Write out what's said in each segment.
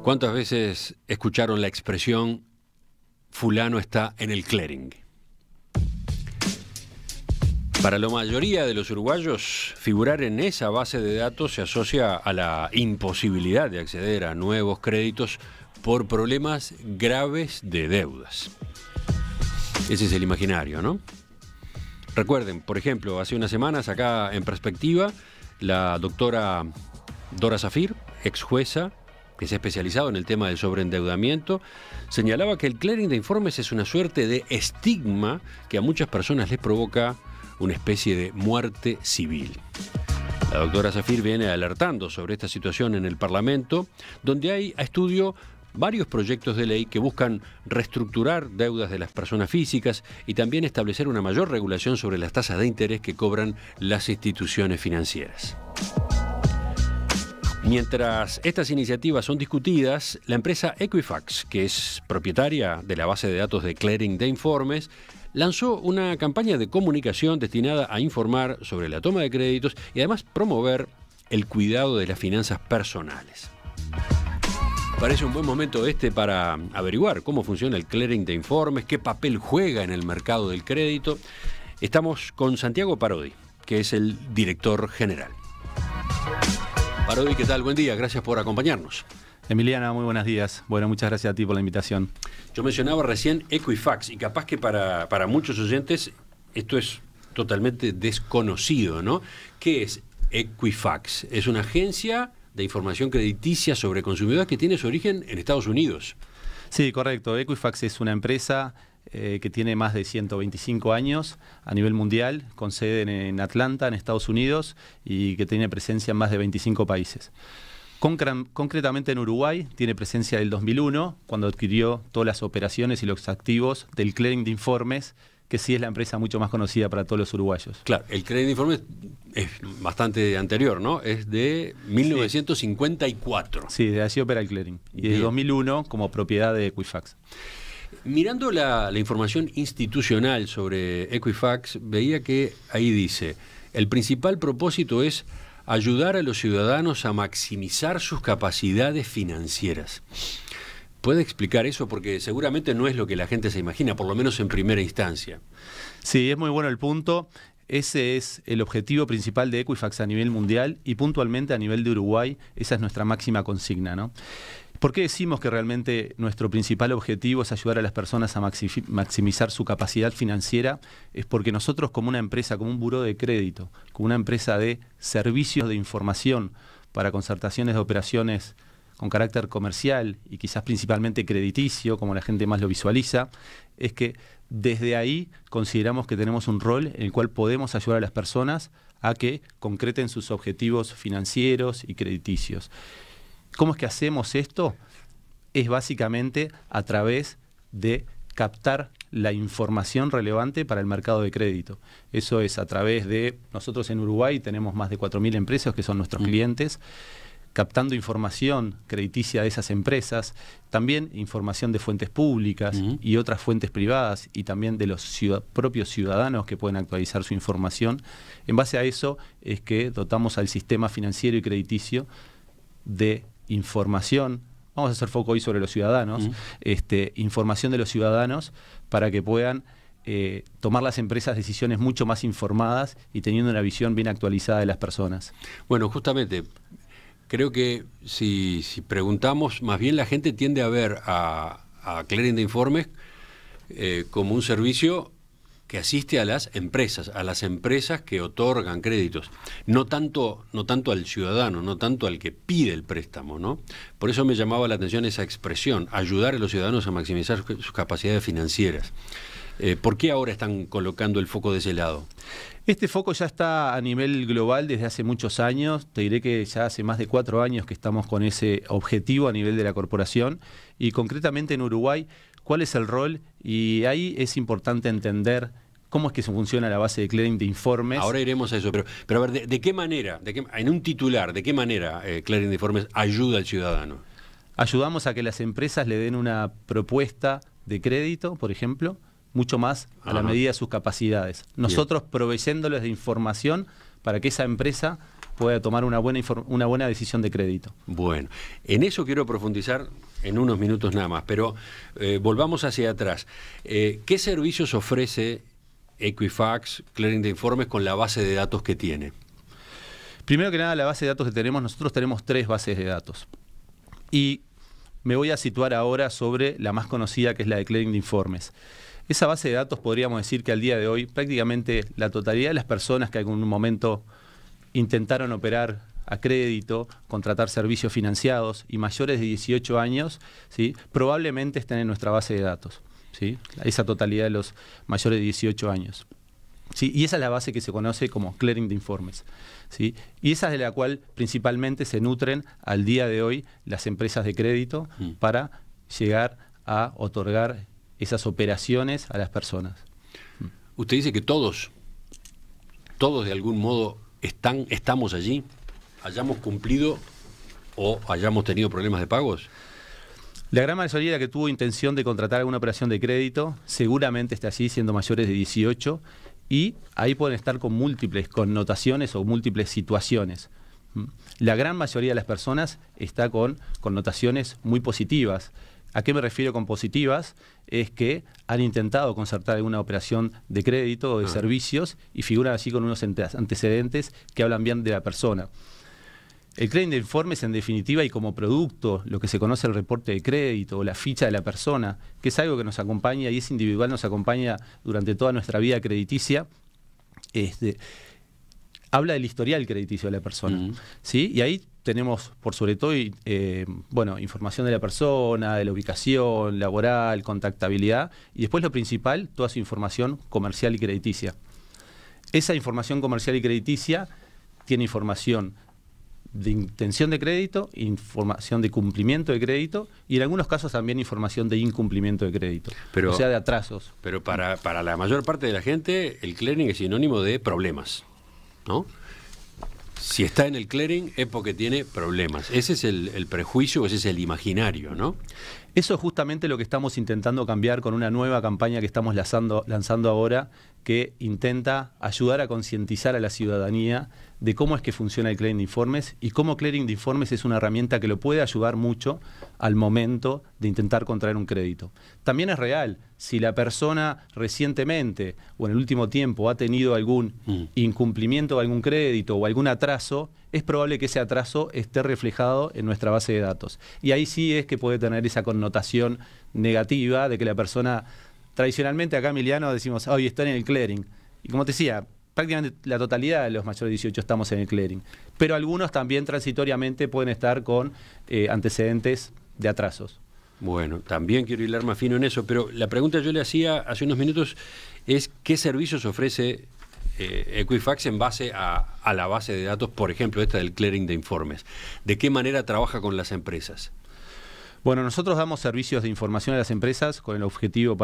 ¿Cuántas veces escucharon la expresión fulano está en el clearing? Para la mayoría de los uruguayos, figurar en esa base de datos se asocia a la imposibilidad de acceder a nuevos créditos por problemas graves de deudas. Ese es el imaginario, ¿no? Recuerden, por ejemplo, hace unas semanas acá en Perspectiva, la doctora Dora Zafir, ex jueza, que se ha especializado en el tema del sobreendeudamiento, señalaba que el clearing de informes es una suerte de estigma que a muchas personas les provoca una especie de muerte civil. La doctora Zafir viene alertando sobre esta situación en el Parlamento, donde hay a estudio varios proyectos de ley que buscan reestructurar deudas de las personas físicas y también establecer una mayor regulación sobre las tasas de interés que cobran las instituciones financieras. Mientras estas iniciativas son discutidas, la empresa Equifax, que es propietaria de la base de datos de clearing de informes, lanzó una campaña de comunicación destinada a informar sobre la toma de créditos y además promover el cuidado de las finanzas personales. Parece un buen momento para averiguar cómo funciona el clearing de informes, qué papel juega en el mercado del crédito. Estamos con Santiago Parodi, que es el director general. Parodi, ¿qué tal? Buen día, gracias por acompañarnos. Emiliana, muy buenos días. Bueno, muchas gracias a ti por la invitación. Yo mencionaba recién Equifax y capaz que para muchos oyentes esto es totalmente desconocido, ¿no? ¿Qué es Equifax? Es una agencia de información crediticia sobre consumidores que tiene su origen en Estados Unidos. Sí, correcto. Equifax es una empresa que tiene más de 125 años a nivel mundial, con sede en Atlanta, en Estados Unidos, y que tiene presencia en más de 25 países. Concretamente en Uruguay tiene presencia del 2001, cuando adquirió todas las operaciones y los activos del clearing de informes, que sí es la empresa mucho más conocida para todos los uruguayos. Claro, el clearing de informes es bastante anterior, ¿no? Es de 1954. Sí, de allí opera el clearing. Y desde 2001 como propiedad de Equifax. Mirando la información institucional sobre Equifax, veía que ahí dice, el principal propósito es ayudar a los ciudadanos a maximizar sus capacidades financieras. ¿Puede explicar eso? Porque seguramente no es lo que la gente se imagina, por lo menos en primera instancia. Sí, es muy bueno el punto. Ese es el objetivo principal de Equifax a nivel mundial y puntualmente a nivel de Uruguay, esa es nuestra máxima consigna, ¿no? ¿Por qué decimos que realmente nuestro principal objetivo es ayudar a las personas a maximizar su capacidad financiera? Es porque nosotros como una empresa, como un buró de crédito, como una empresa de servicios de información para concertaciones de operaciones con carácter comercial y quizás principalmente crediticio, como la gente más lo visualiza, es que desde ahí consideramos que tenemos un rol en el cual podemos ayudar a las personas a que concreten sus objetivos financieros y crediticios. ¿Cómo es que hacemos esto? Es básicamente a través de captar la información relevante para el mercado de crédito. Eso es a través de, nosotros en Uruguay tenemos más de 4.000 empresas que son nuestros clientes, captando información crediticia de esas empresas, también información de fuentes públicas y otras fuentes privadas y también de los propios ciudadanos que pueden actualizar su información. En base a eso es que dotamos al sistema financiero y crediticio de información, vamos a hacer foco hoy sobre los ciudadanos, información de los ciudadanos para que puedan tomar las empresas decisiones mucho más informadas y teniendo una visión bien actualizada de las personas. Bueno, justamente, creo que si preguntamos, más bien la gente tiende a ver a clearing de informes como un servicio que asiste a las empresas que otorgan créditos, no tanto al ciudadano, no tanto al que pide el préstamo, ¿no? Por eso me llamaba la atención esa expresión, ayudar a los ciudadanos a maximizar sus capacidades financieras. ¿Por qué ahora están colocando el foco de ese lado? Este foco ya está a nivel global desde hace muchos años. Te diré que ya hace más de 4 años que estamos con ese objetivo a nivel de la corporación. Y concretamente en Uruguay, ¿cuál es el rol? Y ahí es importante entender cómo es que funciona la base de clearing de informes. Ahora iremos a eso, pero a ver, ¿de qué manera, en un titular, de qué manera clearing de informes ayuda al ciudadano? Ayudamos a que las empresas le den una propuesta de crédito, por ejemplo, mucho más a la medida de sus capacidades. Nosotros proveyéndoles de información para que esa empresa pueda tomar una buena decisión de crédito. Bueno, en eso quiero profundizar en unos minutos nada más, pero volvamos hacia atrás. ¿Qué servicios ofrece Equifax Clearing de Informes con la base de datos que tiene? Primero que nada, la base de datos que tenemos, nosotros tenemos 3 bases de datos. Y me voy a situar ahora sobre la más conocida, que es la de Clearing de Informes. Esa base de datos podríamos decir que al día de hoy prácticamente la totalidad de las personas que en algún momento intentaron operar a crédito, contratar servicios financiados y mayores de 18 años, ¿sí?, probablemente estén en nuestra base de datos, ¿sí?, esa totalidad de los mayores de 18 años. ¿Sí? Y esa es la base que se conoce como Clearing de Informes, ¿sí? Y esa es de la cual principalmente se nutren al día de hoy las empresas de crédito para llegar a otorgar esas operaciones a las personas. Usted dice que todos de algún modo estamos allí, hayamos cumplido o hayamos tenido problemas de pagos. La gran mayoría de la que tuvo intención de contratar alguna operación de crédito seguramente está allí, siendo mayores de 18, y ahí pueden estar con múltiples connotaciones o múltiples situaciones. La gran mayoría de las personas está con connotaciones muy positivas. ¿A qué me refiero con positivas? Es que han intentado concertar alguna operación de crédito o de servicios y figuran así con unos antecedentes que hablan bien de la persona. El Clearing de Informes, en definitiva, y como producto, lo que se conoce el reporte de crédito o la ficha de la persona, que es algo que nos acompaña y es individual, nos acompaña durante toda nuestra vida crediticia, habla del historial crediticio de la persona, ¿sí? Y ahí tenemos, por sobre todo, información de la persona, de la ubicación laboral, contactabilidad, y después lo principal, toda su información comercial y crediticia. Esa información comercial y crediticia tiene información de intención de crédito, información de cumplimiento de crédito y en algunos casos también información de incumplimiento de crédito, o sea, de atrasos. Pero para la mayor parte de la gente el clearing es sinónimo de problemas, ¿no? Si está en el clearing es porque tiene problemas. Ese es el prejuicio, ese es el imaginario, ¿no? Eso es justamente lo que estamos intentando cambiar con una nueva campaña que estamos lanzando ahora, que intenta ayudar a concientizar a la ciudadanía de cómo es que funciona el Clearing de Informes y cómo Clearing de Informes es una herramienta que lo puede ayudar mucho al momento de intentar contraer un crédito. También es real, si la persona recientemente o en el último tiempo ha tenido algún incumplimiento de algún crédito o algún atraso, es probable que ese atraso esté reflejado en nuestra base de datos. Y ahí sí es que puede tener esa connotación negativa de que la persona, tradicionalmente acá, Emiliano, decimos, hoy está en el clearing. Y como te decía, prácticamente la totalidad de los mayores de 18 estamos en el clearing. Pero algunos también transitoriamente pueden estar con antecedentes de atrasos. Bueno, también quiero hilar más fino en eso, pero la pregunta yo le hacía hace unos minutos es ¿qué servicios ofrece Equifax en base a la base de datos, por ejemplo, esta del Clearing de Informes? ¿De qué manera trabaja con las empresas? Bueno, nosotros damos servicios de información a las empresas con el objetivo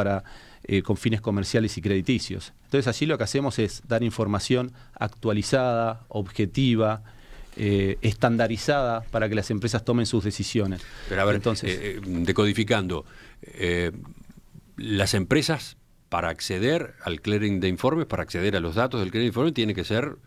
con fines comerciales y crediticios. Entonces, allí lo que hacemos es dar información actualizada, objetiva, estandarizada para que las empresas tomen sus decisiones. Pero a ver, entonces, decodificando, las empresas para acceder al Clearing de Informes, para acceder a los datos del Clearing de Informes, tienen que ser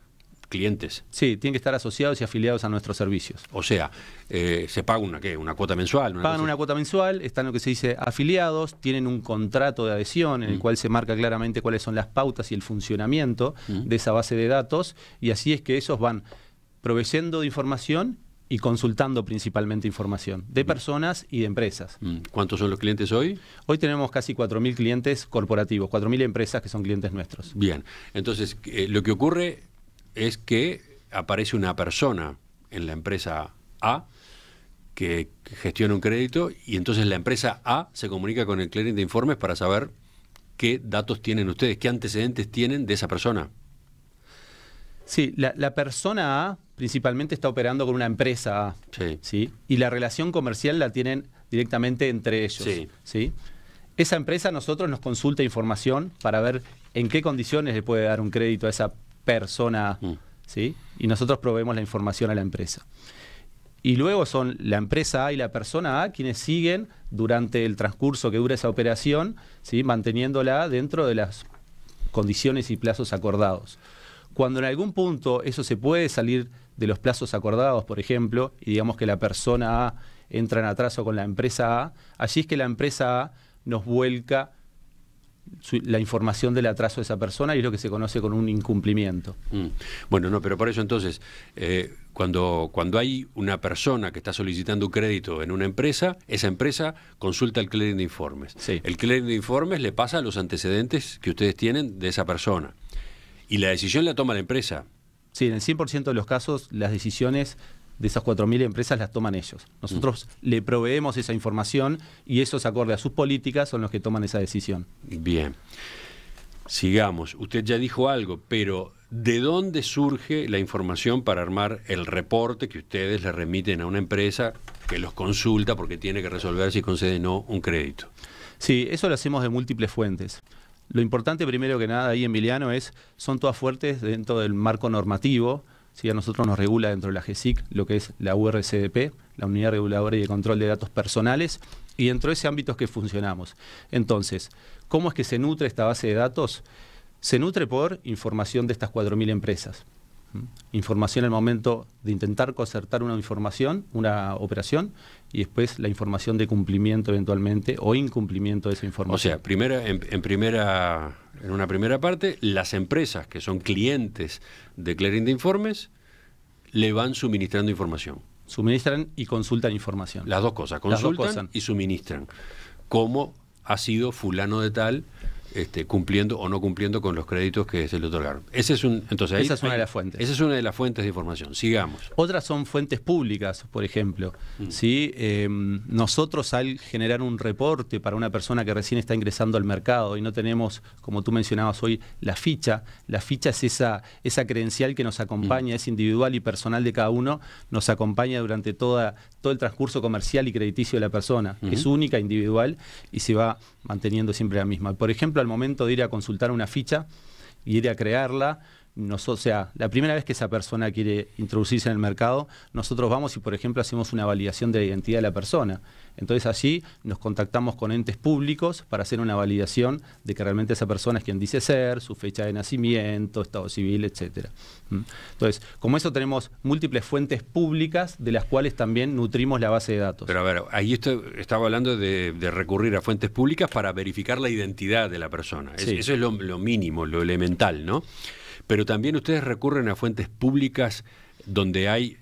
clientes. Sí, tienen que estar asociados y afiliados a nuestros servicios. O sea, ¿se paga una cuota mensual? Pagan una cuota mensual, están lo que se dice afiliados, tienen un contrato de adhesión en el cual se marca claramente cuáles son las pautas y el funcionamiento de esa base de datos, y así es que ellos van proveyendo de información y consultando principalmente información de personas y de empresas. ¿Cuántos son los clientes hoy? Hoy tenemos casi 4.000 clientes corporativos, 4.000 empresas que son clientes nuestros. Bien, entonces lo que ocurre es que aparece una persona en la empresa A que gestiona un crédito y entonces la empresa A se comunica con el Clearing de Informes para saber qué datos tienen ustedes, qué antecedentes tienen de esa persona. Sí, la persona A principalmente está operando con una empresa A, ¿sí? Y la relación comercial la tienen directamente entre ellos. ¿Sí? Esa empresa a nosotros nos consulta información para ver en qué condiciones le puede dar un crédito a esa persona A, ¿sí? Y nosotros proveemos la información a la empresa. Y luego son la empresa A y la persona A quienes siguen durante el transcurso que dura esa operación, ¿sí? Manteniéndola dentro de las condiciones y plazos acordados. Cuando en algún punto eso se puede salir de los plazos acordados, por ejemplo, y digamos que la persona A entra en atraso con la empresa A, allí es que la empresa A nos vuelca la información del atraso de esa persona y es lo que se conoce con un incumplimiento. Bueno, no, pero por eso entonces, cuando hay una persona que está solicitando un crédito en una empresa, esa empresa consulta el clearing de informes. Sí. El clearing de informes le pasa los antecedentes que ustedes tienen de esa persona. Y la decisión la toma la empresa. Sí, en el 100% de los casos las decisiones de esas 4.000 empresas las toman ellos. Nosotros le proveemos esa información y esos, acorde a sus políticas, son los que toman esa decisión. Bien. Sigamos. Usted ya dijo algo, pero ¿de dónde surge la información para armar el reporte que ustedes le remiten a una empresa que los consulta porque tiene que resolver si concede o no un crédito? Sí, eso lo hacemos de múltiples fuentes. Lo importante, primero que nada, ahí, Emiliano, son todas fuentes dentro del marco normativo. Sí, a nosotros nos regula dentro de la GESIC lo que es la URCDP, la Unidad Reguladora y de Control de Datos Personales, y dentro de ese ámbito es que funcionamos. Entonces, ¿cómo es que se nutre esta base de datos? Se nutre por información de estas 4.000 empresas. Información al momento de intentar concertar una información, una operación, y después la información de cumplimiento eventualmente o incumplimiento de esa información. O sea, en una primera parte, las empresas que son clientes de clearing de informes le van suministrando información. Suministran y consultan información. Las dos cosas, consultan y suministran. ¿Cómo ha sido fulano de tal cumpliendo o no cumpliendo con los créditos que se le otorgaron? Esa es una de las fuentes. Esa es una de las fuentes de información. Sigamos. Otras son fuentes públicas, por ejemplo. ¿Sí? Nosotros, al generar un reporte para una persona que recién está ingresando al mercado y no tenemos, como tú mencionabas hoy, la ficha es esa credencial que nos acompaña, es individual y personal de cada uno, nos acompaña durante todo el transcurso comercial y crediticio de la persona. Es única, individual y se va manteniendo siempre la misma. Por ejemplo, al momento de ir a consultar una ficha y ir a crearla, o sea, la primera vez que esa persona quiere introducirse en el mercado, nosotros vamos y, por ejemplo, hacemos una validación de la identidad de la persona. Entonces allí nos contactamos con entes públicos para hacer una validación de que realmente esa persona es quien dice ser, su fecha de nacimiento, estado civil, etcétera. Entonces, como eso tenemos múltiples fuentes públicas de las cuales también nutrimos la base de datos. Pero a ver, ahí estaba hablando de recurrir a fuentes públicas para verificar la identidad de la persona. Sí. Eso es lo mínimo, lo elemental, ¿no? Pero también ustedes recurren a fuentes públicas donde hay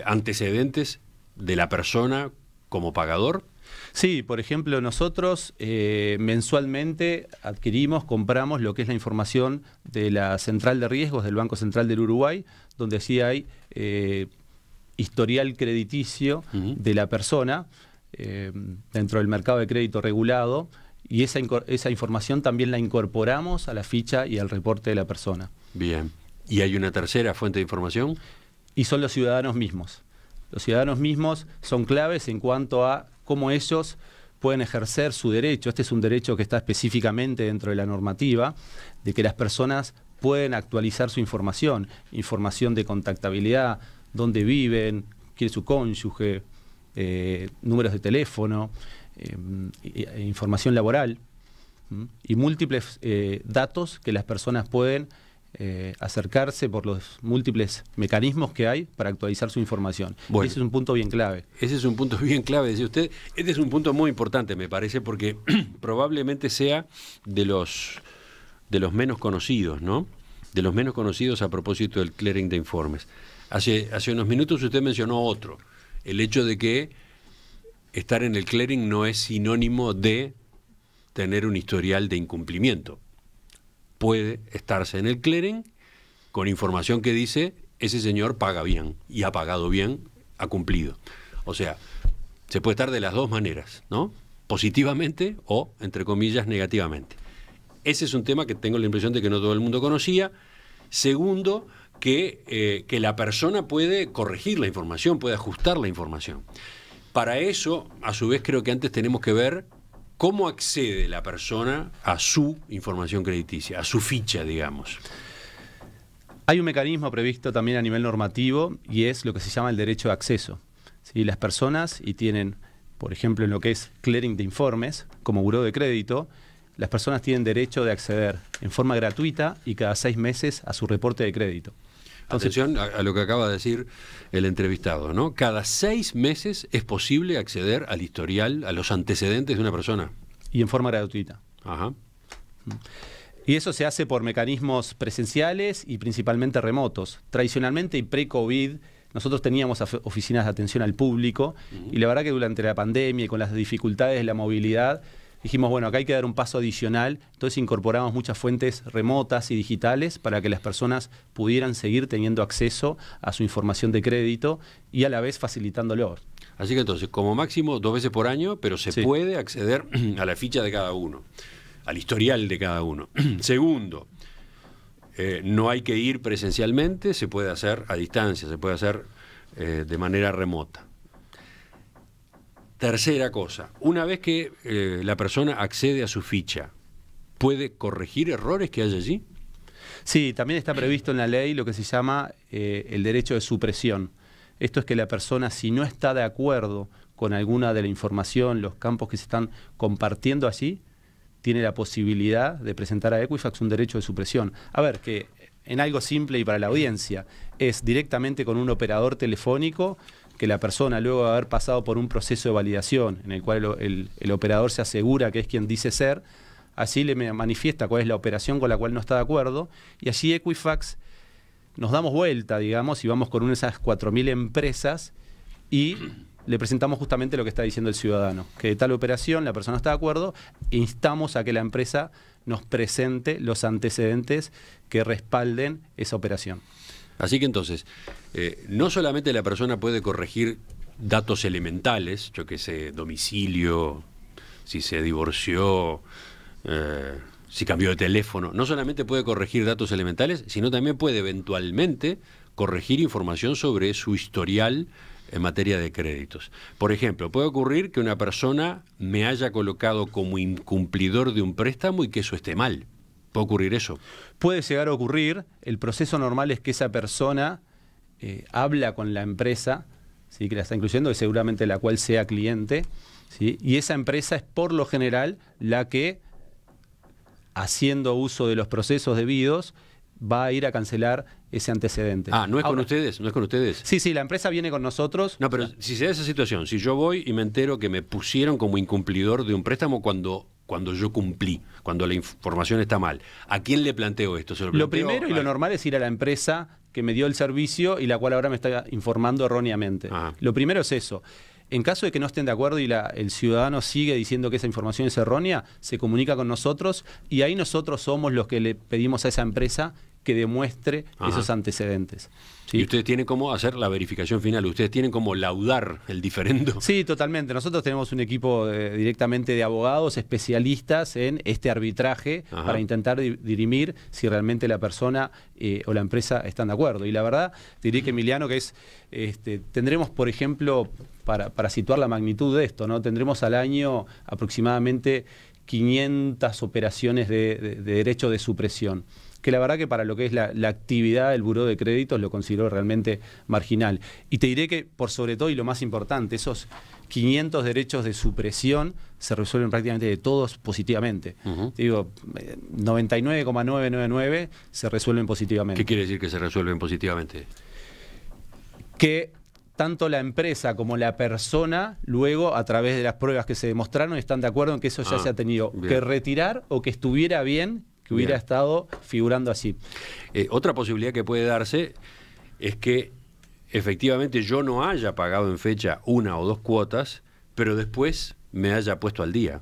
antecedentes de la persona como pagador. Sí, por ejemplo, nosotros mensualmente compramos lo que es la información de la Central de Riesgos del Banco Central del Uruguay, donde sí hay historial crediticio de la persona dentro del mercado de crédito regulado, y esa información también la incorporamos a la ficha y al reporte de la persona. Bien. ¿Y hay una tercera fuente de información? Y son los ciudadanos mismos. Los ciudadanos mismos son claves en cuanto a cómo ellos pueden ejercer su derecho. Este es un derecho que está específicamente dentro de la normativa, de que las personas pueden actualizar su información de contactabilidad, dónde viven, quién es su cónyuge, números de teléfono, información laboral y múltiples datos que las personas pueden acercarse por los múltiples mecanismos que hay para actualizar su información. Bueno, ese es un punto bien clave. Ese es un punto bien clave, decía usted. Este es un punto muy importante, me parece, porque probablemente sea de los menos conocidos, ¿no? De los menos conocidos a propósito del clearing de informes. Hace unos minutos usted mencionó otro, el hecho de que estar en el clearing no es sinónimo de tener un historial de incumplimiento. Puede estarse en el clearing con información que dice ese señor paga bien y ha pagado bien, ha cumplido. O sea, se puede estar de las dos maneras, ¿no? Positivamente o, entre comillas, negativamente. Ese es un tema que tengo la impresión de que no todo el mundo conocía. Segundo, que la persona puede corregir la información, puede ajustar la información. Para eso, a su vez, creo que antes tenemos que ver cómo accede la persona a su información crediticia, a su ficha, digamos. Hay un mecanismo previsto también a nivel normativo y es lo que se llama el derecho de acceso. ¿Sí? Las personas, y tienen, por ejemplo, en lo que es clearing de informes, como buró de crédito, las personas tienen derecho de acceder en forma gratuita y cada 6 meses a su reporte de crédito. Entonces, atención a lo que acaba de decir el entrevistado, ¿no? Cada 6 meses es posible acceder al historial, a los antecedentes de una persona. Y en forma gratuita. Ajá. Y eso se hace por mecanismos presenciales y principalmente remotos. Tradicionalmente y pre-COVID, nosotros teníamos oficinas de atención al público y la verdad que durante la pandemia y con las dificultades de la movilidad, dijimos, bueno, acá hay que dar un paso adicional, entonces incorporamos muchas fuentes remotas y digitales para que las personas pudieran seguir teniendo acceso a su información de crédito y a la vez facilitándolo. Así que entonces, como máximo 2 veces por año, pero se puede acceder a la ficha de cada uno, al historial de cada uno. Segundo, no hay que ir presencialmente, se puede hacer a distancia, se puede hacer de manera remota. Tercera cosa, una vez que la persona accede a su ficha, ¿puede corregir errores que haya allí? Sí, también está previsto en la ley lo que se llama el derecho de supresión. Esto es que la persona, si no está de acuerdo con alguna de la información, los campos que se están compartiendo allí, tiene la posibilidad de presentar a Equifax un derecho de supresión. A ver, que en algo simple y para la audiencia, es directamente con un operador telefónico que la persona, luego de haber pasado por un proceso de validación en el cual el operador se asegura que es quien dice ser, así le manifiesta cuál es la operación con la cual no está de acuerdo, y allí Equifax nos damos vuelta, digamos, y vamos con una de esas 4.000 empresas y le presentamos justamente lo que está diciendo el ciudadano, que de tal operación la persona está de acuerdo, e instamos a que la empresa nos presente los antecedentes que respalden esa operación. Así que entonces, no solamente la persona puede corregir datos elementales, yo qué sé, domicilio, si se divorció, si cambió de teléfono, no solamente puede corregir datos elementales, sino también puede eventualmente corregir información sobre su historial en materia de créditos. Por ejemplo, puede ocurrir que una persona me haya colocado como incumplidor de un préstamo y que eso esté mal. ¿Puede ocurrir eso? Puede llegar a ocurrir. El proceso normal es que esa persona habla con la empresa, ¿sí?, que la está incluyendo, y seguramente la cual sea cliente, ¿sí?, y esa empresa es por lo general la que, haciendo uso de los procesos debidos, va a ir a cancelar ese antecedente. Ah, ¿no es ahora, con ustedes? ¿No es con ustedes? Sí, la empresa viene con nosotros. No, pero si se da esa situación, si yo voy y me entero que me pusieron como incumplidor de un préstamo cuando yo cumplí, cuando la información está mal, ¿a quién le planteo esto? Lo primero y lo normal es ir a la empresa que me dio el servicio y la cual ahora me está informando erróneamente. Ajá. Lo primero es eso. En caso de que no estén de acuerdo y el ciudadano sigue diciendo que esa información es errónea, se comunica con nosotros y ahí nosotros somos los que le pedimos a esa empresa que demuestre esos antecedentes. ¿Sí? Y ustedes tienen cómo hacer la verificación final, ustedes tienen cómo laudar el diferendo. Sí, totalmente. Nosotros tenemos un equipo directamente de abogados especialistas en este arbitraje para intentar dirimir si realmente la persona o la empresa están de acuerdo. Y la verdad, te diré que Emiliano, que es, tendremos, por ejemplo, para situar la magnitud de esto, ¿no? Tendremos al año aproximadamente 500 operaciones de derecho de supresión, que la verdad que para lo que es la actividad del Buró de Créditos lo considero realmente marginal. Y te diré que, por sobre todo y lo más importante, esos 500 derechos de supresión se resuelven prácticamente de todos positivamente. Te digo, 99,999 se resuelven positivamente. ¿Qué quiere decir que se resuelven positivamente? Que tanto la empresa como la persona, luego, a través de las pruebas que se demostraron, están de acuerdo en que eso ya se ha tenido que retirar o que estuviera bien, que hubiera estado figurando así. Otra posibilidad que puede darse es que efectivamente yo no haya pagado en fecha 1 o 2 cuotas, pero después me haya puesto al día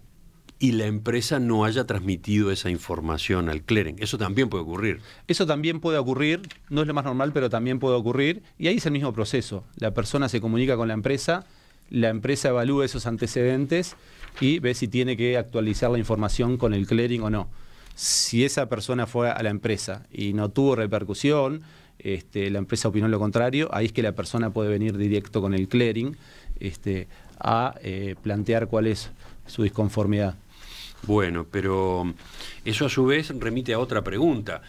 y la empresa no haya transmitido esa información al clearing. Eso también puede ocurrir. Eso también puede ocurrir, no es lo más normal, pero también puede ocurrir, y ahí es el mismo proceso. La persona se comunica con la empresa evalúa esos antecedentes y ve si tiene que actualizar la información con el clearing o no. Si esa persona fue a la empresa y no tuvo repercusión, la empresa opinó lo contrario, ahí es que la persona puede venir directo con el clearing a plantear cuál es su disconformidad. Bueno, pero eso a su vez remite a otra pregunta.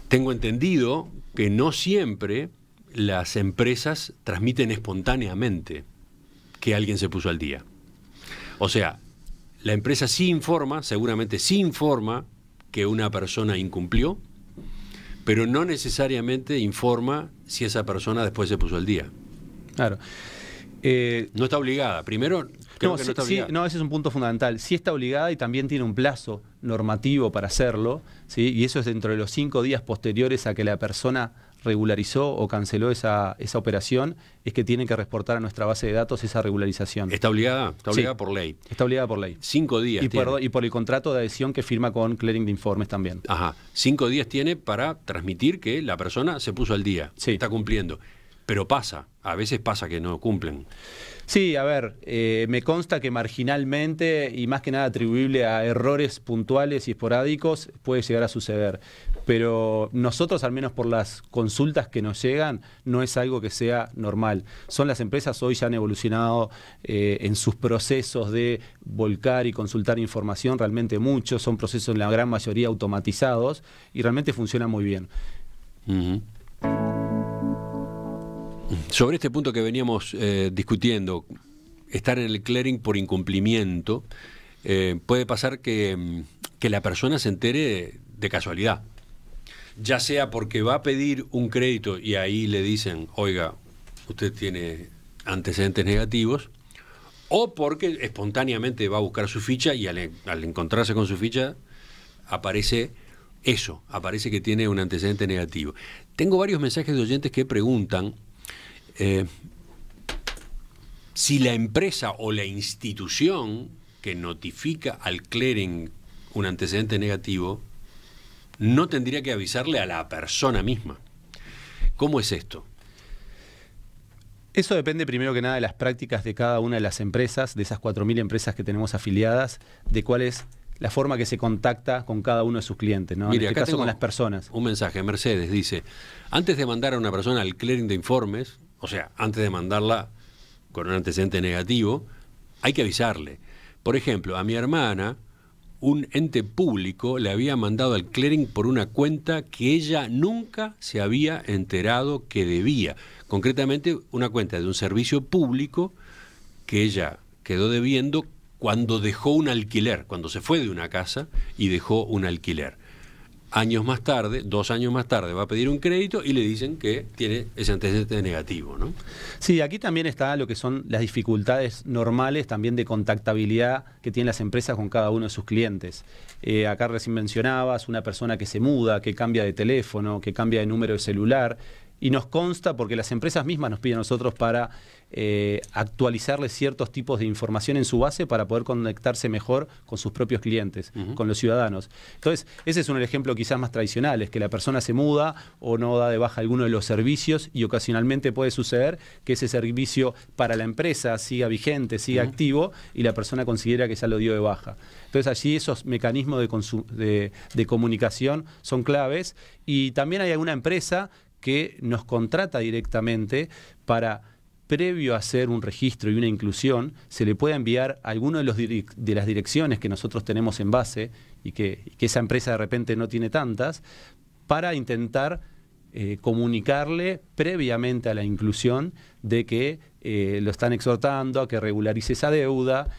Tengo entendido que no siempre las empresas transmiten espontáneamente que alguien se puso al día. O sea, la empresa sí informa, seguramente sí informa que una persona incumplió, pero no necesariamente informa si esa persona después se puso al día. Claro. No está obligada. Primero, creo que no está obligada. Sí, no, ese es un punto fundamental. Sí está obligada y también tiene un plazo normativo para hacerlo, ¿sí? Y eso es dentro de los 5 días posteriores a que la persona regularizó o canceló esa operación, es que tiene que reportar a nuestra base de datos esa regularización. ¿Está obligada? Está obligada Sí, por ley. Está obligada por ley. 5 días y por el contrato de adhesión que firma con Clearing de Informes también. Ajá. 5 días tiene para transmitir que la persona se puso al día, Sí. está cumpliendo. Pero pasa, a veces pasa que no cumplen. Sí, a ver, me consta que marginalmente y más que nada atribuible a errores puntuales y esporádicos puede llegar a suceder. Pero nosotros, al menos por las consultas que nos llegan, no es algo que sea normal. Las empresas hoy ya han evolucionado en sus procesos de volcar y consultar información realmente mucho. Son procesos en la gran mayoría automatizados y realmente funcionan muy bien. Uh-huh. Sobre este punto que veníamos discutiendo, estar en el clearing por incumplimiento, puede pasar que la persona se entere de casualidad. Ya sea porque va a pedir un crédito y ahí le dicen, oiga, usted tiene antecedentes negativos, o porque espontáneamente va a buscar su ficha y al encontrarse con su ficha aparece eso, aparece que tiene un antecedente negativo. Tengo varios mensajes de oyentes que preguntan si la empresa o la institución que notifica al clearing un antecedente negativo no tendría que avisarle a la persona misma. ¿Cómo es esto? Eso depende primero que nada de las prácticas de cada una de las empresas, de esas 4.000 empresas que tenemos afiliadas, de cuál es la forma que se contacta con cada uno de sus clientes, ¿no? Mire, en este caso con las personas. Un mensaje, Mercedes dice, antes de mandar a una persona al clearing de informes, o sea, antes de mandarla con un antecedente negativo, hay que avisarle. Por ejemplo, a mi hermana, un ente público le había mandado al clearing por una cuenta que ella nunca se había enterado que debía. Concretamente, una cuenta de un servicio público que ella quedó debiendo cuando dejó un alquiler, cuando se fue de una casa y dejó un alquiler. Años más tarde, 2 años más tarde, va a pedir un crédito y le dicen que tiene ese antecedente negativo, ¿no? Sí, aquí también está lo que son las dificultades normales también de contactabilidad que tienen las empresas con cada uno de sus clientes. Acá recién mencionabas una persona que se muda, que cambia de teléfono, que cambia de número de celular. Y nos consta porque las empresas mismas nos piden a nosotros para actualizarles ciertos tipos de información en su base para poder conectarse mejor con sus propios clientes, con los ciudadanos. Entonces, ese es un ejemplo quizás más tradicional, es que la persona se muda o no da de baja alguno de los servicios y ocasionalmente puede suceder que ese servicio para la empresa siga vigente, siga activo y la persona considera que ya lo dio de baja. Entonces, allí esos mecanismos de comunicación son claves y también hay alguna empresa que nos contrata directamente para, previo a hacer un registro y una inclusión, se le pueda enviar a alguno de las direcciones que nosotros tenemos en base y que esa empresa de repente no tiene tantas, para intentar comunicarle previamente a la inclusión de que lo están exhortando a que regularice esa deuda,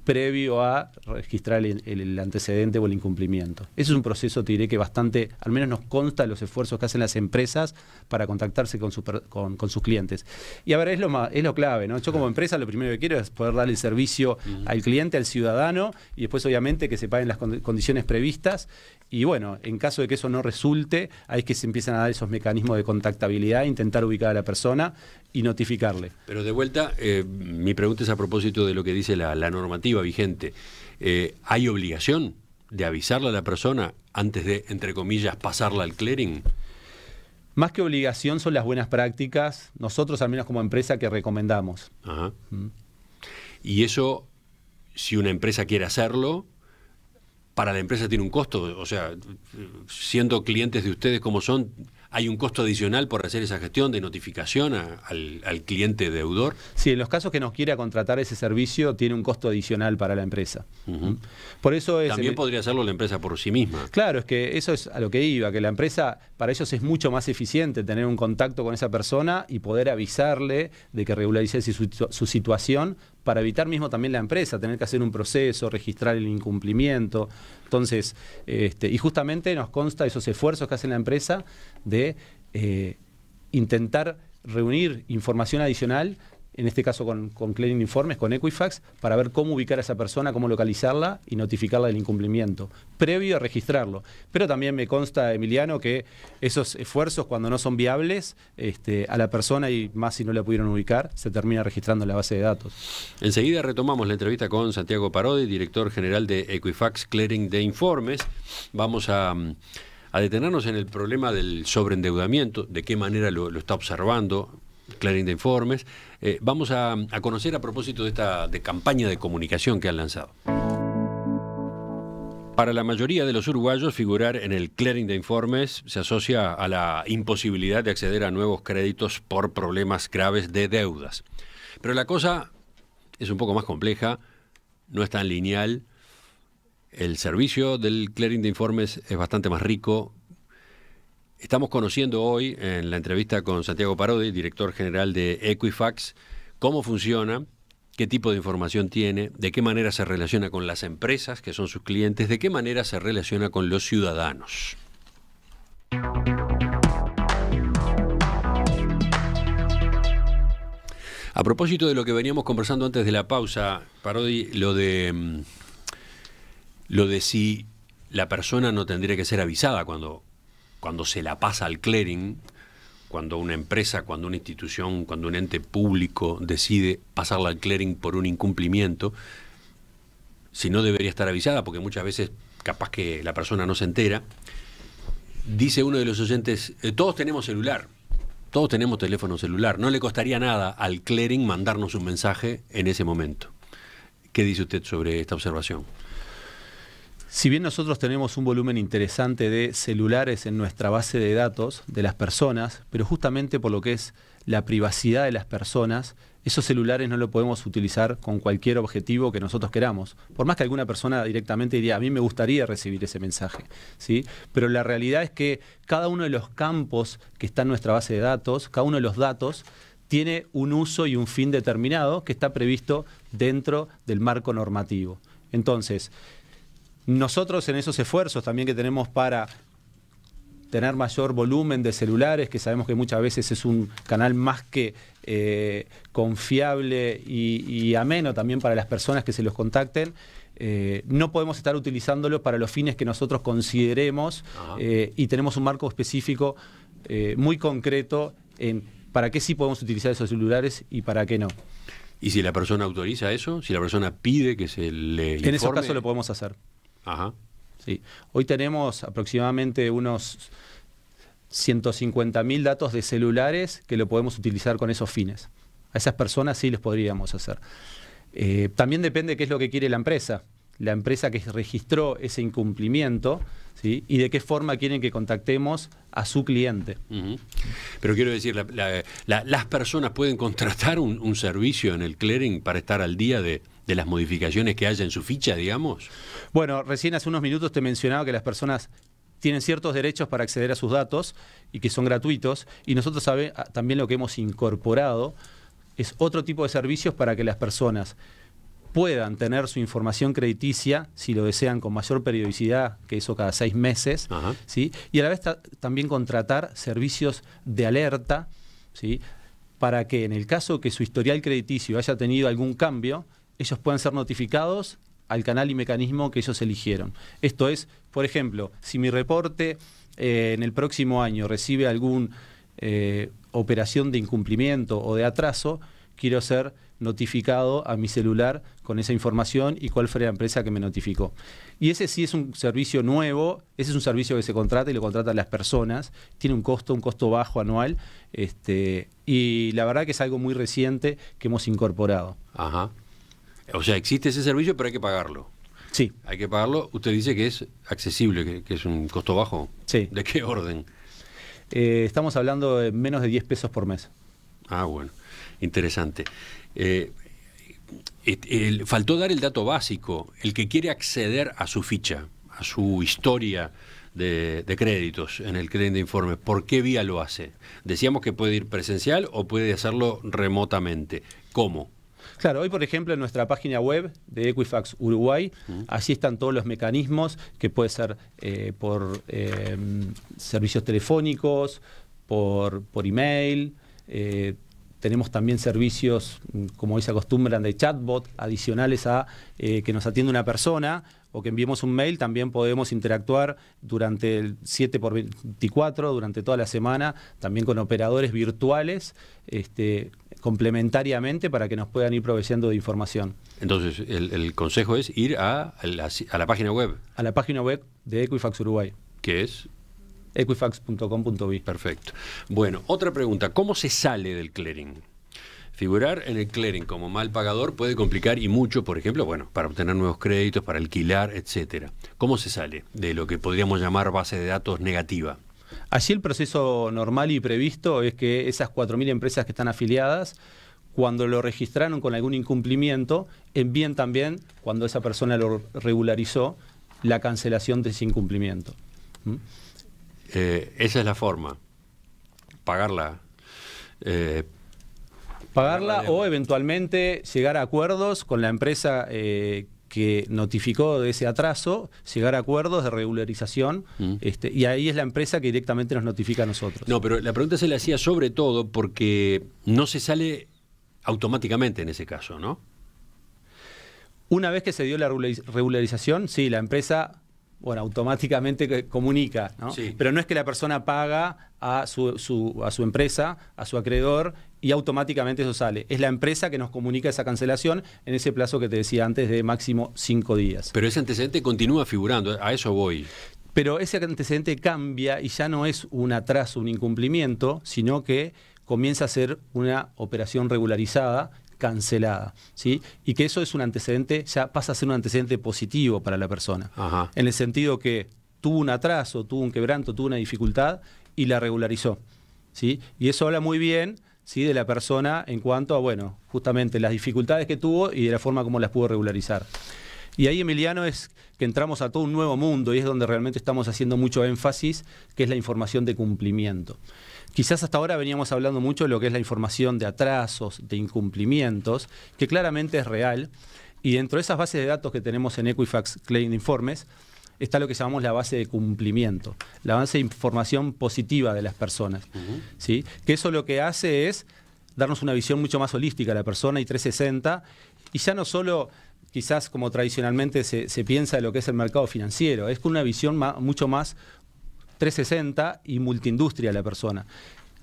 previo a registrar el antecedente o el incumplimiento. Ese es un proceso, te diré, que bastante, al menos nos consta los esfuerzos que hacen las empresas para contactarse con sus clientes. Y a ver, es lo clave, ¿no? Yo como empresa lo primero que quiero es poder darle el servicio al cliente, al ciudadano, y después obviamente que se paguen las condiciones previstas. Y bueno, en caso de que eso no resulte, ahí es que se empiezan a dar esos mecanismos de contactabilidad, intentar ubicar a la persona y notificarle. Pero de vuelta, mi pregunta es a propósito de lo que dice la normativa vigente. ¿Hay obligación de avisarle a la persona antes de, entre comillas, pasarla al clearing? Más que obligación son las buenas prácticas, nosotros al menos como empresa que recomendamos. Ajá. Y eso, si una empresa quiere hacerlo, para la empresa tiene un costo, o sea, siendo clientes de ustedes como son, ¿hay un costo adicional por hacer esa gestión de notificación al cliente deudor? Sí, en los casos que nos quiera contratar ese servicio, tiene un costo adicional para la empresa. Por eso también podría hacerlo la empresa por sí misma. Claro, es que eso es a lo que iba, que la empresa, para ellos es mucho más eficiente tener un contacto con esa persona y poder avisarle de que regularice su situación para evitar mismo también la empresa, tener que hacer un proceso, registrar el incumplimiento. Entonces, y justamente nos consta esos esfuerzos que hace la empresa de intentar reunir información adicional, en este caso con Clearing Informes, con Equifax, para ver cómo ubicar a esa persona, cómo localizarla y notificarla del incumplimiento, previo a registrarlo. Pero también me consta, Emiliano, que esos esfuerzos, cuando no son viables, a la persona, y más si no la pudieron ubicar, se termina registrando en la base de datos. Enseguida retomamos la entrevista con Santiago Parodi, director general de Equifax Clearing de Informes. Vamos a detenernos en el problema del sobreendeudamiento, de qué manera lo está observando Clearing de Informes. Vamos a conocer a propósito de esta campaña de comunicación que han lanzado. Para la mayoría de los uruguayos, figurar en el Clearing de Informes se asocia a la imposibilidad de acceder a nuevos créditos por problemas graves de deudas. Pero la cosa es un poco más compleja, no es tan lineal. El servicio del Clearing de Informes es bastante más rico. Estamos conociendo hoy, en la entrevista con Santiago Parodi, director general de Equifax, cómo funciona, qué tipo de información tiene, de qué manera se relaciona con las empresas, que son sus clientes, de qué manera se relaciona con los ciudadanos. A propósito de lo que veníamos conversando antes de la pausa, Parodi, lo de si la persona no tendría que ser avisada cuando se la pasa al clearing, cuando una empresa, cuando una institución, cuando un ente público decide pasarla al clearing por un incumplimiento, si no debería estar avisada, porque muchas veces capaz que la persona no se entera. Dice uno de los oyentes, todos tenemos celular, todos tenemos teléfono celular, no le costaría nada al clearing mandarnos un mensaje en ese momento. ¿Qué dice usted sobre esta observación? Si bien nosotros tenemos un volumen interesante de celulares en nuestra base de datos de las personas, pero justamente por lo que es la privacidad de las personas, esos celulares no lo podemos utilizar con cualquier objetivo que nosotros queramos. Por más que alguna persona directamente diría, a mí me gustaría recibir ese mensaje, ¿sí? Pero la realidad es que cada uno de los campos que está en nuestra base de datos, cada uno de los datos, tiene un uso y un fin determinado que está previsto dentro del marco normativo. Entonces, nosotros en esos esfuerzos también que tenemos para tener mayor volumen de celulares, que sabemos que muchas veces es un canal más que confiable y ameno también para las personas que se los contacten, no podemos estar utilizándolo para los fines que nosotros consideremos y tenemos un marco específico muy concreto en para qué sí podemos utilizar esos celulares y para qué no. ¿Y si la persona autoriza eso? ¿Si la persona pide que se le informe? En esos casos lo podemos hacer. Ajá. Sí. Hoy tenemos aproximadamente unos 150.000 datos de celulares que lo podemos utilizar con esos fines. A esas personas sí les podríamos hacer. También depende de qué es lo que quiere la empresa que registró ese incumplimiento, ¿sí? Y de qué forma quieren que contactemos a su cliente. Pero quiero decir, las personas pueden contratar un servicio en el clearing para estar al día de las modificaciones que haya en su ficha, digamos. Bueno, recién hace unos minutos te mencionaba que las personas tienen ciertos derechos para acceder a sus datos y que son gratuitos, y nosotros también lo que hemos incorporado es otro tipo de servicios para que las personas puedan tener su información crediticia, si lo desean, con mayor periodicidad, que eso cada 6 meses, ¿sí? Y a la vez también contratar servicios de alerta, ¿sí? Para que en el caso que su historial crediticio haya tenido algún cambio, ellos puedan ser notificados al canal y mecanismo que ellos eligieron. Esto es, por ejemplo, si mi reporte en el próximo año recibe alguna operación de incumplimiento o de atraso, quiero ser notificado a mi celular con esa información y cuál fue la empresa que me notificó. Y ese sí es un servicio nuevo, ese es un servicio que se contrata y lo contratan las personas, tiene un costo bajo anual, y la verdad que es algo muy reciente que hemos incorporado. Ajá. O sea, existe ese servicio, pero hay que pagarlo. Sí. Hay que pagarlo. Usted dice que es accesible, que es un costo bajo. Sí. ¿De qué orden? Estamos hablando de menos de 10 pesos por mes. Ah, bueno. Interesante. Faltó dar el dato básico. El que quiere acceder a su ficha, a su historia de créditos en el Clearing de Informes, ¿por qué vía lo hace? Decíamos que puede ir presencial o puede hacerlo remotamente. ¿Cómo? Claro, hoy por ejemplo en nuestra página web de Equifax Uruguay, allí están todos los mecanismos que puede ser por servicios telefónicos, por email, tenemos también servicios, como hoy se acostumbran, de chatbot adicionales a que nos atiende una persona o que enviemos un mail. También podemos interactuar durante el 7x24, durante toda la semana, también con operadores virtuales, complementariamente para que nos puedan ir proveyendo de información. Entonces, el consejo es ir a la página web. A la página web de Equifax Uruguay. ¿Qué es? Equifax.com.bi. Perfecto. Bueno, otra pregunta. ¿Cómo se sale del clearing? Figurar en el clearing como mal pagador puede complicar y mucho, por ejemplo, bueno, para obtener nuevos créditos, para alquilar, etcétera. ¿Cómo se sale de lo que podríamos llamar base de datos negativa? Allí el proceso normal y previsto es que esas 4.000 empresas que están afiliadas, cuando lo registraron con algún incumplimiento, envíen también, cuando esa persona lo regularizó, la cancelación de ese incumplimiento. Esa es la forma. Pagarla. Pagarla o eventualmente llegar a acuerdos con la empresa que notificó de ese atraso, llegar a acuerdos de regularización, y ahí es la empresa que directamente nos notifica a nosotros. No, pero la pregunta se le hacía sobre todo porque no se sale automáticamente en ese caso, ¿no? Una vez que se dio la regularización, sí, la empresa, bueno, automáticamente comunica, ¿no? Sí. Pero no es que la persona paga a su empresa, a su acreedor, y automáticamente eso sale. Es la empresa que nos comunica esa cancelación en ese plazo que te decía antes de máximo 5 días. Pero ese antecedente continúa figurando, a eso voy. Pero ese antecedente cambia y ya no es un atraso, un incumplimiento, sino que comienza a ser una operación regularizada, cancelada, ¿sí? Y que eso es un antecedente, ya pasa a ser un antecedente positivo para la persona. Ajá. En el sentido que tuvo un atraso, tuvo un quebranto, tuvo una dificultad y la regularizó, ¿sí? Y eso habla muy bien, ¿sí?, de la persona en cuanto a, bueno, justamente las dificultades que tuvo y de la forma como las pudo regularizar. Y ahí, Emiliano, es que entramos a todo un nuevo mundo y es donde realmente estamos haciendo mucho énfasis, que es la información de cumplimiento. Quizás hasta ahora veníamos hablando mucho de lo que es la información de atrasos, de incumplimientos, que claramente es real, y dentro de esas bases de datos que tenemos en Equifax Claim Informes, está lo que llamamos la base de cumplimiento, la base de información positiva de las personas, ¿sí? Que eso lo que hace es darnos una visión mucho más holística a la persona y 360, y ya no solo quizás como tradicionalmente se piensa de lo que es el mercado financiero, es con una visión mucho más 360 y multiindustria a la persona.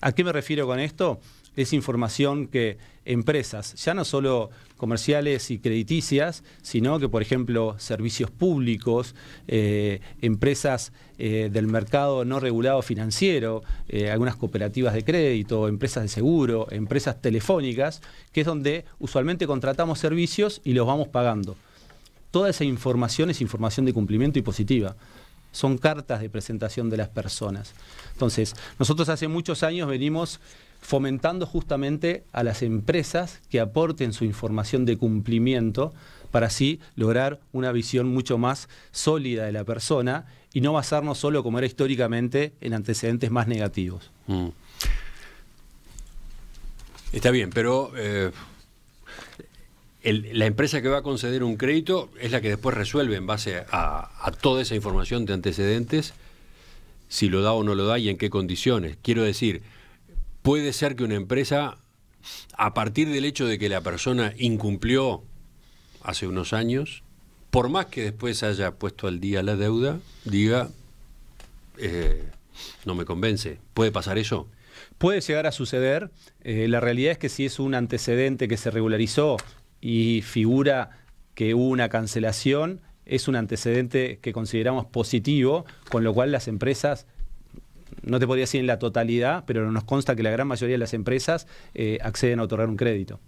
¿A qué me refiero con esto? Es información que empresas, ya no solo comerciales y crediticias, sino que, por ejemplo, servicios públicos, empresas del mercado no regulado financiero, algunas cooperativas de crédito, empresas de seguro, empresas telefónicas, que es donde usualmente contratamos servicios y los vamos pagando. Toda esa información es información de cumplimiento y positiva. Son cartas de presentación de las personas. Entonces, nosotros hace muchos años venimos fomentando justamente a las empresas que aporten su información de cumplimiento para así lograr una visión mucho más sólida de la persona y no basarnos solo, como era históricamente, en antecedentes más negativos. Está bien, pero la empresa que va a conceder un crédito es la que después resuelve en base a toda esa información de antecedentes si lo da o no lo da y en qué condiciones. Quiero decir, puede ser que una empresa, a partir del hecho de que la persona incumplió hace unos años, por más que después haya puesto al día la deuda, diga, no me convence. ¿Puede pasar eso? Puede llegar a suceder. La realidad es que si es un antecedente que se regularizó y figura que hubo una cancelación, es un antecedente que consideramos positivo, con lo cual las empresas, no te podría decir en la totalidad, pero nos consta que la gran mayoría de las empresas acceden a otorgar un crédito.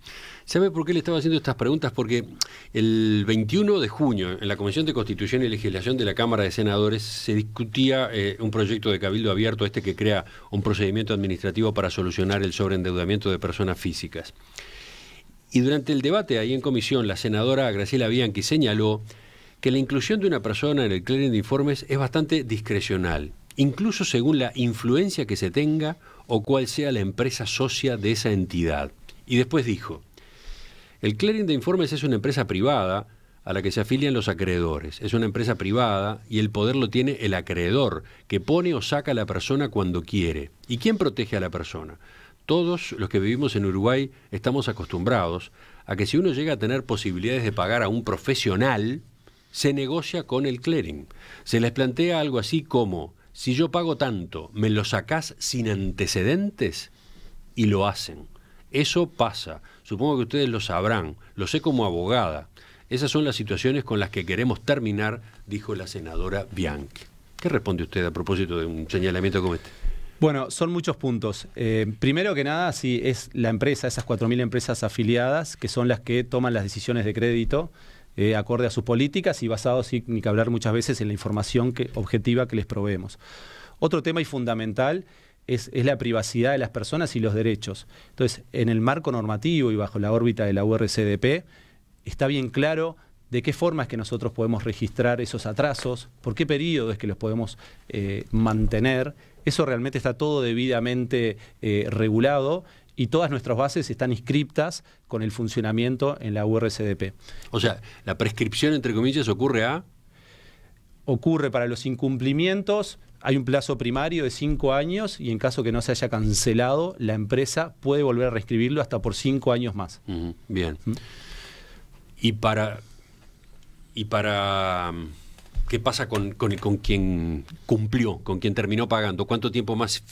¿Sabe por qué le estaba haciendo estas preguntas? Porque el 21 de junio, en la Comisión de Constitución y Legislación de la Cámara de Senadores, se discutía un proyecto de cabildo abierto, que crea un procedimiento administrativo para solucionar el sobreendeudamiento de personas físicas. Y durante el debate ahí en comisión, la senadora Graciela Bianchi señaló que la inclusión de una persona en el clearing de informes es bastante discrecional, incluso según la influencia que se tenga o cuál sea la empresa socia de esa entidad. Y después dijo, El clearing de informes es una empresa privada a la que se afilian los acreedores. Es una empresa privada y el poder lo tiene el acreedor, que pone o saca a la persona cuando quiere. ¿Y quién protege a la persona? Todos los que vivimos en Uruguay estamos acostumbrados a que si uno llega a tener posibilidades de pagar a un profesional, se negocia con el clearing. Se les plantea algo así como: si yo pago tanto, ¿me lo sacás sin antecedentes? Y lo hacen. Eso pasa. Supongo que ustedes lo sabrán. Lo sé como abogada. Esas son las situaciones con las que queremos terminar, dijo la senadora Bianchi. ¿Qué responde usted a propósito de un señalamiento como este? Bueno, son muchos puntos. Primero que nada, sí, es la empresa, esas 4.000 empresas afiliadas, que son las que toman las decisiones de crédito acorde a sus políticas y basados, sin ni que hablar muchas veces, en la información objetiva que les proveemos. Otro tema y fundamental es la privacidad de las personas y los derechos. Entonces, en el marco normativo y bajo la órbita de la URCDP, está bien claro de qué forma es que nosotros podemos registrar esos atrasos, por qué periodo es que los podemos mantener. Eso realmente está todo debidamente regulado y todas nuestras bases están inscriptas con el funcionamiento en la URCDP. O sea, la prescripción, entre comillas, ocurre para los incumplimientos. Hay un plazo primario de 5 años y en caso que no se haya cancelado, la empresa puede volver a reescribirlo hasta por 5 años más. Bien. Y para ¿qué pasa con quien cumplió, con quien terminó pagando? ¿Cuánto tiempo más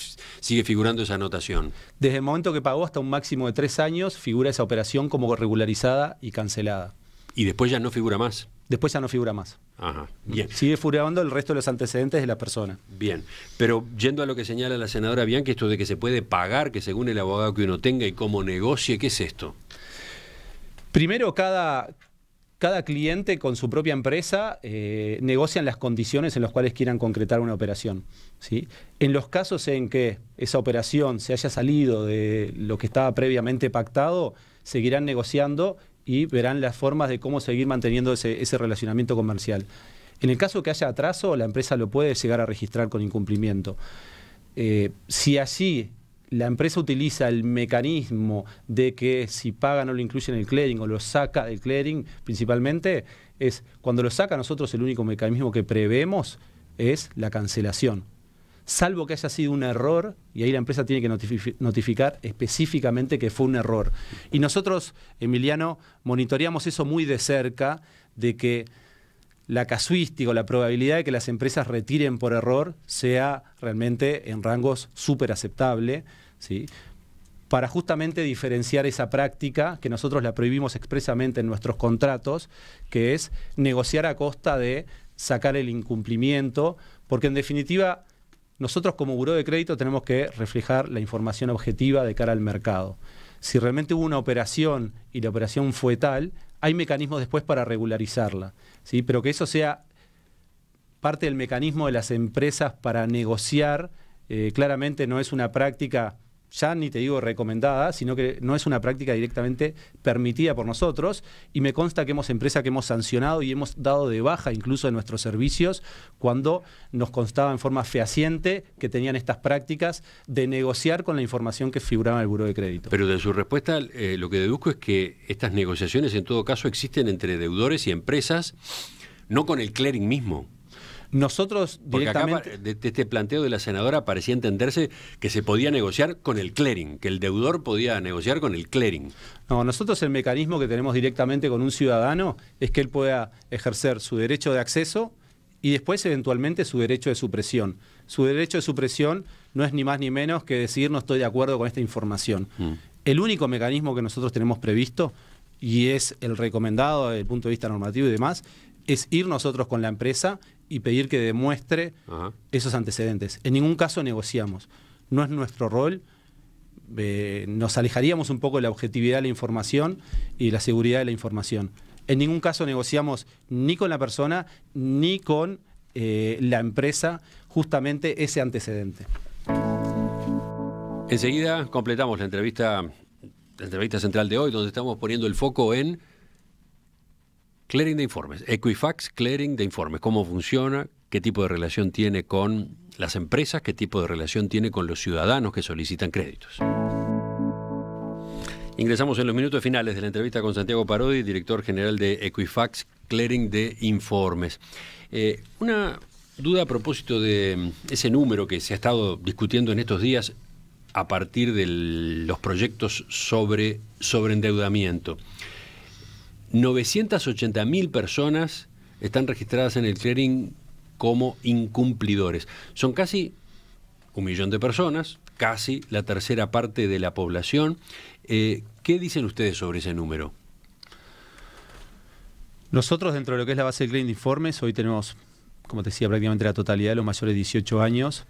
sigue figurando esa anotación? Desde el momento que pagó hasta un máximo de 3 años figura esa operación como regularizada y cancelada. ¿Y después ya no figura más? Después ya no figura más. Ajá, bien. Sigue figurando el resto de los antecedentes de la persona. Bien, pero yendo a lo que señala la senadora Bianchi, esto de que se puede pagar, que según el abogado que uno tenga y cómo negocie, ¿qué es esto? Primero, cada cliente con su propia empresa negocian las condiciones en las cuales quieran concretar una operación, ¿sí? En los casos en que esa operación se haya salido de lo que estaba previamente pactado, seguirán negociando y verán las formas de cómo seguir manteniendo ese relacionamiento comercial. En el caso que haya atraso, la empresa lo puede llegar a registrar con incumplimiento. Si allí la empresa utiliza el mecanismo de que si paga no lo incluye en el clearing o lo saca del clearing, principalmente, es cuando lo saca nosotros el único mecanismo que prevemos es la cancelación. Salvo que haya sido un error, y ahí la empresa tiene que notificar específicamente que fue un error. Y nosotros, Emiliano, monitoreamos eso muy de cerca, de que la casuística o la probabilidad de que las empresas retiren por error sea realmente en rangos súper aceptable, ¿sí? Para justamente diferenciar esa práctica que nosotros la prohibimos expresamente en nuestros contratos, que es negociar a costa de sacar el incumplimiento, porque en definitiva nosotros como buró de crédito tenemos que reflejar la información objetiva de cara al mercado. Si realmente hubo una operación y la operación fue tal, hay mecanismos después para regularizarla, ¿sí? Pero que eso sea parte del mecanismo de las empresas para negociar, claramente no es una práctica, ya ni te digo recomendada, sino que no es una práctica directamente permitida por nosotros, y me consta que hemos empresas que hemos sancionado y hemos dado de baja incluso de nuestros servicios cuando nos constaba en forma fehaciente que tenían estas prácticas de negociar con la información que figuraba en el buró de crédito. Pero de su respuesta lo que deduzco es que estas negociaciones en todo caso existen entre deudores y empresas, no con el clearing mismo. Nosotros directamente... Porque acá, de este planteo de la senadora, parecía entenderse que se podía negociar con el clearing, que el deudor podía negociar con el clearing. No, nosotros el mecanismo que tenemos directamente con un ciudadano es que él pueda ejercer su derecho de acceso y después eventualmente su derecho de supresión. Su derecho de supresión no es ni más ni menos que decir no estoy de acuerdo con esta información. El único mecanismo que nosotros tenemos previsto, y es el recomendado desde el punto de vista normativo y demás, es ir nosotros con la empresa y pedir que demuestre esos antecedentes. En ningún caso negociamos. No es nuestro rol. Nos alejaríamos un poco de la objetividad de la información y de la seguridad de la información. En ningún caso negociamos ni con la persona ni con la empresa justamente ese antecedente. Enseguida completamos la entrevista central de hoy, donde estamos poniendo el foco en clearing de informes, Equifax Clearing de informes, cómo funciona, qué tipo de relación tiene con las empresas, qué tipo de relación tiene con los ciudadanos que solicitan créditos. Ingresamos en los minutos finales de la entrevista con Santiago Parodi, director general de Equifax Clearing de Informes. Una duda a propósito de ese número que se ha estado discutiendo en estos días a partir de los proyectos sobre endeudamiento. 980.000 personas están registradas en el clearing como incumplidores. Son casi 1 millón de personas, casi la tercera parte de la población. ¿Qué dicen ustedes sobre ese número? Nosotros, dentro de lo que es la base de clearing de informes, hoy tenemos, como te decía, prácticamente la totalidad de los mayores de 18 años.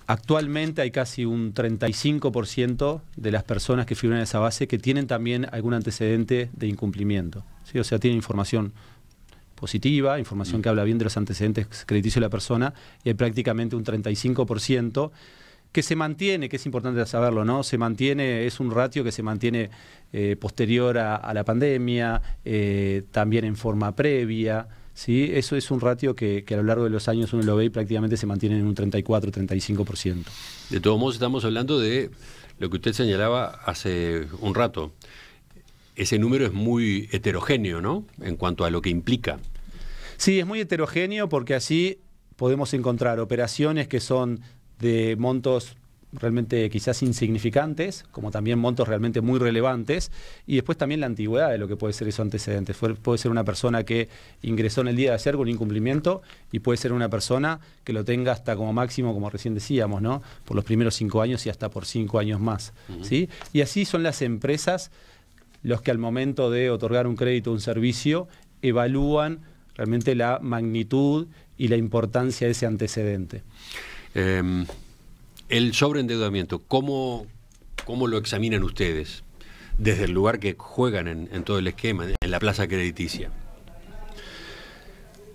Actualmente hay casi un 35% de las personas que figuran en esa base que tienen también algún antecedente de incumplimiento, ¿sí? O sea, tienen información positiva, información que habla bien de los antecedentes crediticios de la persona, y hay prácticamente un 35% que se mantiene, que es importante saberlo, ¿no? Se mantiene, es un ratio que se mantiene posterior a la pandemia, también en forma previa, ¿sí? Eso es un ratio que a lo largo de los años uno lo ve y prácticamente se mantiene en un 34-35%. De todos modos, estamos hablando de lo que usted señalaba hace un rato. Ese número es muy heterogéneo, ¿no?, en cuanto a lo que implica. Sí, es muy heterogéneo porque así podemos encontrar operaciones que son de montos realmente quizás insignificantes, como también montos realmente muy relevantes, y después también la antigüedad de lo que puede ser esos antecedentes. Puede ser una persona que ingresó en el día de ayer con un incumplimiento, y puede ser una persona que lo tenga hasta como máximo, como recién decíamos, ¿no?, por los primeros 5 años y hasta por 5 años más, ¿sí? Y así son las empresas los que al momento de otorgar un crédito o un servicio evalúan realmente la magnitud y la importancia de ese antecedente. El sobreendeudamiento, ¿cómo lo examinan ustedes desde el lugar que juegan en todo el esquema, en la plaza crediticia?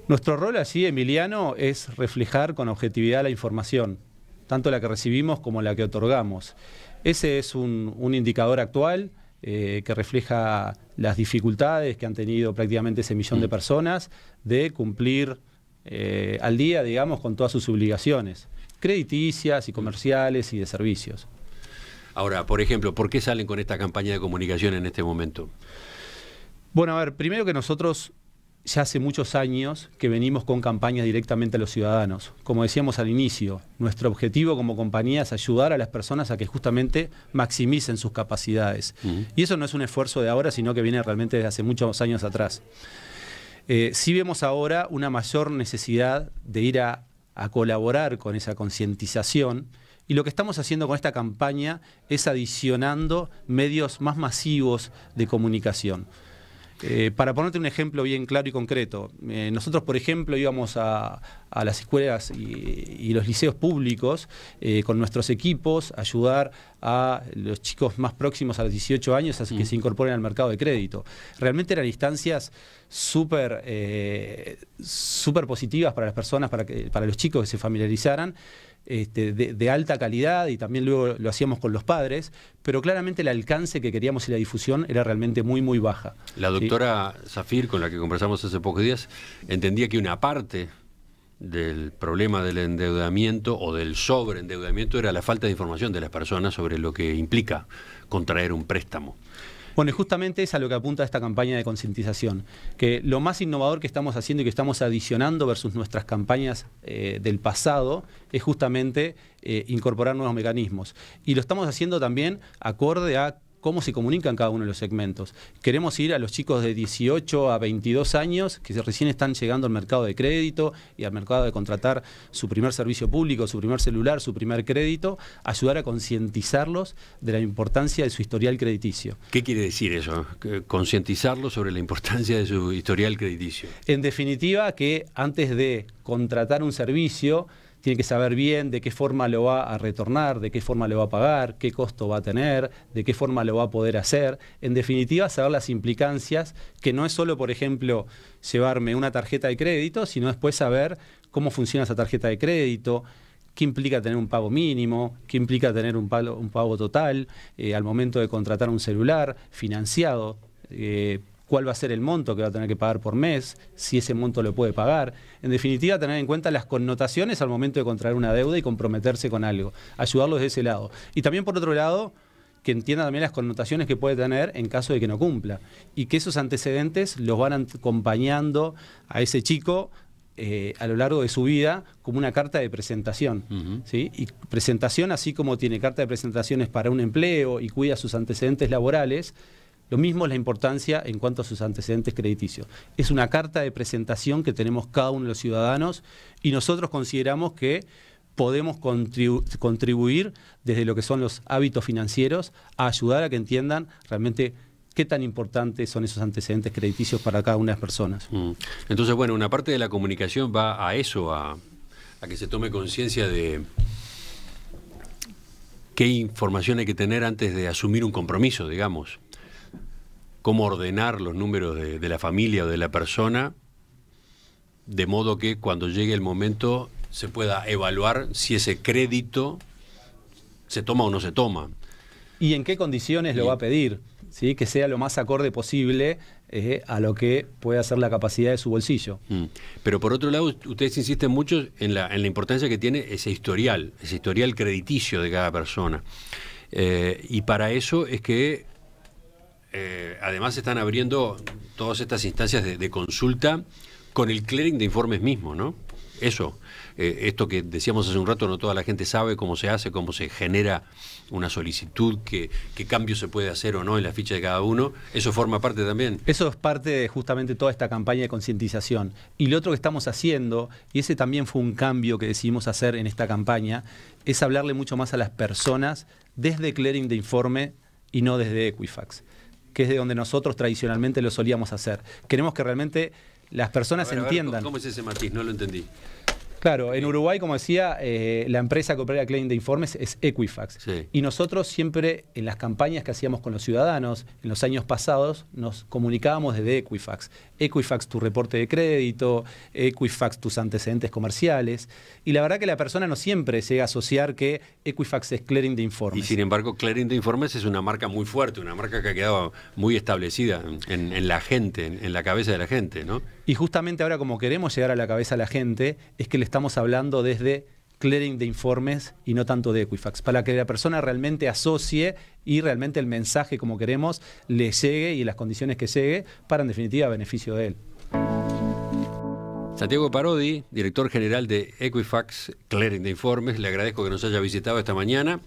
Nuestro rol allí, Emiliano, es reflejar con objetividad la información, tanto la que recibimos como la que otorgamos. Ese es un indicador actual que refleja las dificultades que han tenido prácticamente ese millón de personas de cumplir al día, digamos, con todas sus obligaciones crediticias y comerciales y de servicios. Ahora, por ejemplo, ¿por qué salen con esta campaña de comunicación en este momento? Bueno, a ver, primero que nosotros ya hace muchos años que venimos con campañas directamente a los ciudadanos. Como decíamos al inicio, nuestro objetivo como compañía es ayudar a las personas a que justamente maximicen sus capacidades. Y eso no es un esfuerzo de ahora, sino que viene realmente desde hace muchos años atrás. Sí vemos ahora una mayor necesidad de ir a colaborar con esa concientización, y lo que estamos haciendo con esta campaña es adicionando medios más masivos de comunicación. Para ponerte un ejemplo bien claro y concreto, nosotros, por ejemplo, íbamos a las escuelas y los liceos públicos con nuestros equipos a ayudar a los chicos más próximos a los 18 años a que se incorporen al mercado de crédito. Realmente eran instancias súper positivas para las personas, para los chicos que se familiarizaran, de alta calidad, y también luego lo hacíamos con los padres, pero claramente el alcance que queríamos y la difusión era realmente muy, muy baja. La doctora Zafir, con la que conversamos hace pocos días, entendía que una parte del problema del endeudamiento o del sobreendeudamiento era la falta de información de las personas sobre lo que implica contraer un préstamo. Bueno, y justamente es a lo que apunta esta campaña de concientización, que lo más innovador que estamos haciendo y que estamos adicionando versus nuestras campañas del pasado es justamente incorporar nuevos mecanismos. Y lo estamos haciendo también acorde a cómo se comunican cada uno de los segmentos. Queremos ir a los chicos de 18 a 22 años que recién están llegando al mercado de crédito y al mercado de contratar su primer servicio público, su primer celular, su primer crédito, ayudar a concientizarlos de la importancia de su historial crediticio. ¿Qué quiere decir eso? Concientizarlos sobre la importancia de su historial crediticio. En definitiva, que antes de contratar un servicio, tiene que saber bien de qué forma lo va a retornar, de qué forma lo va a pagar, qué costo va a tener, de qué forma lo va a poder hacer. En definitiva, saber las implicancias, que no es solo, por ejemplo, llevarme una tarjeta de crédito, sino después saber cómo funciona esa tarjeta de crédito, qué implica tener un pago mínimo, qué implica tener un pago total, al momento de contratar un celular financiado, cuál va a ser el monto que va a tener que pagar por mes, si ese monto lo puede pagar. En definitiva, tener en cuenta las connotaciones al momento de contraer una deuda y comprometerse con algo, ayudarlos de ese lado. Y también, por otro lado, que entienda también las connotaciones que puede tener en caso de que no cumpla. Y que esos antecedentes los van acompañando a ese chico a lo largo de su vida como una carta de presentación. ¿Sí? Y presentación, así como tiene carta de presentaciones para un empleo y cuida sus antecedentes laborales, lo mismo es la importancia en cuanto a sus antecedentes crediticios. Es una carta de presentación que tenemos cada uno de los ciudadanos y nosotros consideramos que podemos contribuir desde lo que son los hábitos financieros a ayudar a que entiendan realmente qué tan importantes son esos antecedentes crediticios para cada una de las personas. Entonces, bueno, una parte de la comunicación va a eso, a que se tome conciencia de qué información hay que tener antes de asumir un compromiso, digamos. Cómo ordenar los números de la familia o de la persona, de modo que cuando llegue el momento se pueda evaluar si ese crédito se toma o no se toma. ¿Y en qué condiciones lo va a pedir? ¿Sí? Que sea lo más acorde posible a lo que puede hacer la capacidad de su bolsillo. Pero por otro lado, ustedes insisten mucho en la importancia que tiene ese historial crediticio de cada persona. Y para eso es que además se están abriendo todas estas instancias de consulta con el clearing de informes mismo, ¿no? Eso, esto que decíamos hace un rato, no toda la gente sabe cómo se hace, cómo se genera una solicitud, qué cambio se puede hacer o no en la ficha de cada uno. ¿Eso forma parte también? Eso es parte de justamente toda esta campaña de concientización. Y lo otro que estamos haciendo, y ese también fue un cambio que decidimos hacer en esta campaña, es hablarle mucho más a las personas desde clearing de informe y no desde Equifax, que es de donde nosotros tradicionalmente lo solíamos hacer. Queremos que realmente las personas entiendan. ¿Cómo es ese matiz? No lo entendí. Claro, en Uruguay, como decía, la empresa que opera clearing de informes es Equifax. Sí. Y nosotros siempre, en las campañas que hacíamos con los ciudadanos, en los años pasados, nos comunicábamos desde Equifax. Equifax tu reporte de crédito, Equifax tus antecedentes comerciales. Y la verdad que la persona no siempre llega a asociar que Equifax es clearing de informes. Y sin embargo, clearing de informes es una marca muy fuerte, una marca que ha quedado muy establecida en la gente, en la cabeza de la gente, ¿no? Y justamente ahora, como queremos llegar a la cabeza de la gente, es que le estamos hablando desde clearing de informes y no tanto de Equifax, para que la persona realmente asocie y realmente el mensaje como queremos le llegue y en las condiciones que llegue, para en definitiva beneficio de él. Santiago Parodi, director general de Equifax Clearing de Informes, le agradezco que nos haya visitado esta mañana.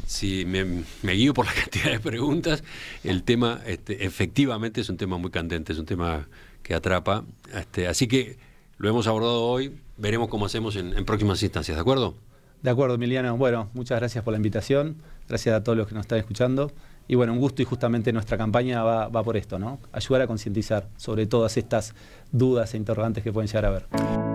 Si me guío por la cantidad de preguntas, el tema efectivamente es un tema muy candente, es un tema que atrapa. Así que lo hemos abordado hoy, veremos cómo hacemos en próximas instancias, ¿de acuerdo? De acuerdo, Emiliano. Bueno, muchas gracias por la invitación, gracias a todos los que nos están escuchando. Y bueno, un gusto, y justamente nuestra campaña va por esto, ¿no? Ayudar a concientizar sobre todas estas dudas e interrogantes que pueden llegar a haber.